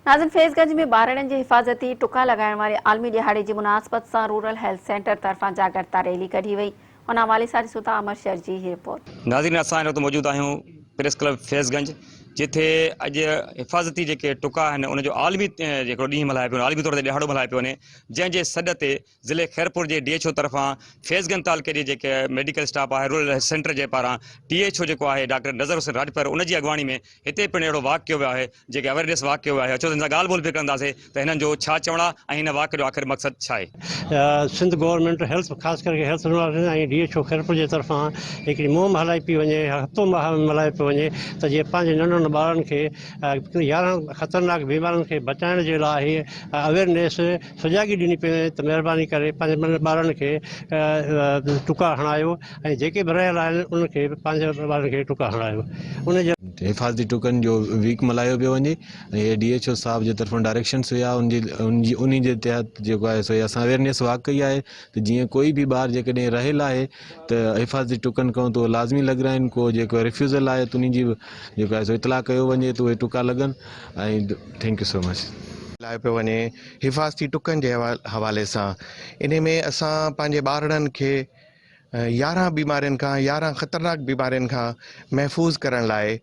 नाज़िन फैज़गंज में ॿारनि जे हिफ़ाज़ती टुका लगाइण वारे आलमी ॾिहाड़े जी मुनासिबत सां रूरल हेल्थ सेंटर तरफ़ां जाॻरता रैली कढी वई। उन हवाले सां ॾिसूं था अमर शहर जी ही रिपोर्ट। नाज़रीन असां हिन वक़्तु मौजूदु आहियूं प्रेस क्लब फैज़गंज, जिथे अॼु हिफ़ाज़ती जेके टुका आहिनि उनजो आलमी जेको ॾींहुं मल्हायो पियो आलमी तौर ते ॾिहाड़ो मल्हायो पियो वञे, जंहिंजे सॾ ते ज़िले खैरपुर जे DHO तरफ़ां फैज़गंज तालुके जे जेके मेडिकल स्टाफ आहे रूरल हेल्थ सेंटर जे पारां THO जेको आहे डॉक्टर नज़र हुसैन राजपर उनजी अॻवानी में हिते पिणु अहिड़ो वाक़ कयो वियो आहे, जेके अवेयरनेस वाक़ कयो वियो आहे। अचो त हिन सां ॻाल्हि ॿोल बि कंदासीं त हिननि जो छा चवणु आहे ऐं हिन वाक़ जो आख़िर मक़सदु छा आहे। सिंध गवर्नमेंट हेल्थ ख़ासि करके हेल्थ ऐं DHO खैरपुर जे तरफ़ां हिकिड़ी मुहिम हलाई पई वञे, हफ़्तो मल्हायो पियो वञे त जीअं पंहिंजे नंढनि ॿारनि खे 11 ख़तरनाक बीमारियुनि खे बचाइण जे लाइ अवेयरनेस सॼागी ॾिनी पई वञे त महिरबानी करे पंहिंजे ॿारनि खे टुका हणायो ऐं जेके बि रहियल आहिनि उनखे पंहिंजे ॿारनि खे टुका हणायो। उनजे हिफ़ाज़ती टुकनि जो वीक मल्हायो पियो वञे ऐं DHO साहब जे तरफ़ां डायरेक्शन्स हुया, उन जे तहत जेको आहे सो असां अवेयरनेस वाक कई आहे त जीअं कोई बि ॿार जेकॾहिं रहियल आहे त हिफ़ाज़ती टुकनि खां तो लाज़मी लॻाइनि, को जेको रिफ्यूज़ल आहे त उन जी जेको आहे सो इतला कयो वञे त उहे टुका लॻनि। ऐं थैंक यू सो मच। लाइ पियो वञे हिफ़ाज़ती टुकनि जे हवाले सां इन में असां पंहिंजे ॿारनि खे 11 बीमारियुनि खां 11 ख़तरनाक बीमारियुनि खां महफ़ूज़ करण लाइ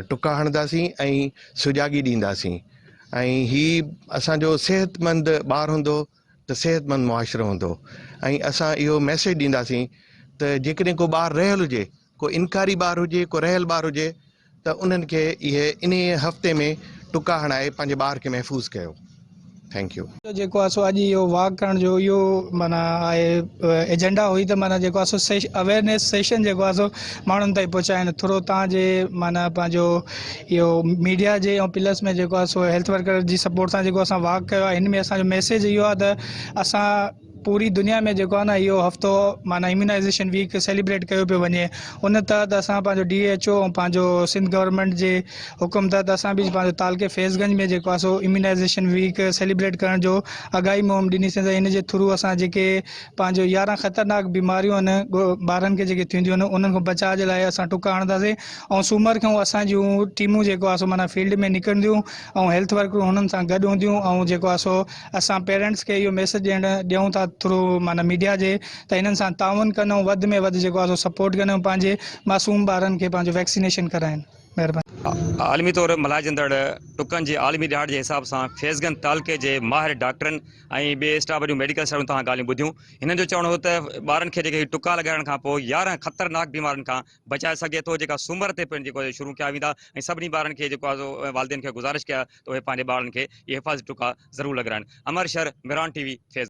टुका हणंदासीं ऐं सुॼागी ॾींदासीं। ऐं हीउ असांजो सेहतमंद ॿारु हूंदो त सेहतमंद मुआशिरो हूंदो। ऐं असां इहो मैसेज ॾींदासीं त जेकॾहिं को ॿारु रहियल हुजे, को इनकारी ॿारु हुजे, को रहियल ॿारु हुजे त उन्हनि खे इहे इन हफ़्ते में टुका हणाए पंहिंजे ॿार खे महफ़ूज़ कयो। Thank U. जेको आहे सो अॼु इहो वाक करण जो इहो माना आहे एजेंडा हुई त माना जेको आहे सो अवेयरनेस सेशन जेको आहे सो माण्हुनि ताईं पहुचाइनि थोरो तव्हांजे माना पंहिंजो इहो मीडिया जे ऐं प्लस में जेको आहे सो हेल्थ वर्कर जी सपोर्ट सां जेको असां वाक कयो आहे, हिन में असांजो मैसेज इहो आहे त असां पूरी दुनिया में जेको आहे न इहो हफ़्तो माना इम्यूनाइज़ेशन वीक सेलिब्रेट कयो पियो वञे। उन तहत असां पंहिंजो DHO ऐं पंहिंजो सिंध गवर्नमेंट जे हुकुम तहत असां बि पंहिंजो तालुके फैज़गंज में जेको आहे सो इम्यूनाइज़ेशन वीक सेलिब्रेट करण जो आगाही मुहिम ॾिनीसीं। त इन जे थ्रू असां जेके पंहिंजो 11 ख़तरनाक बीमारियूं आहिनि ॿारनि खे जेके थींदियूं आहिनि उन्हनि खां बचाव जे लाइ असां टुका हणंदासीं। ऐं सूमर खां असांजूं टीमूं जेको आहे सो माना फील्ड में निकिरंदियूं ऐं हेल्थ वर्करूं हुननि सां गॾु हूंदियूं। ऐं जेको आहे सो असां पेरेंट्स खे इहो मैसेज ॾियूं था थ्रू माना मीडिया जे त हिननि सां ताउन कनि, वधि में वधि जेको आहे सो सपोर्ट कनि, पंहिंजे मासूम ॿारनि खे पंहिंजो वैक्सीनेशन कराइनि। महिरबानी। आलमी तौर मल्हाइजंदड़ टुकनि जे आलमी ॾिहाड़ जे हिसाब सां फैज़गंज तालुके जे माहिर डॉक्टरनि ऐं ॿिए स्टाफ जूं मेडिकल स्टाफ तव्हां ॻाल्हियूं ॿुधियूं। हिननि जो चवणो हो त ॿारनि खे जेके टुका लॻाइण खां पोइ 11 ख़तरनाक बीमारियुनि खां बचाए सघे थो, जेका सूमर ते पिणु जेको शुरू कया वेंदा। ऐं सभिनी ॿारनि खे जेको आहे वालिदेन खे गुज़ारिश कया त उहे पंहिंजे ॿारनि खे इहे हिफ़ाज़ती टुका ज़रूरु लॻाइनि। अमर शहर मिरान TV फैज़।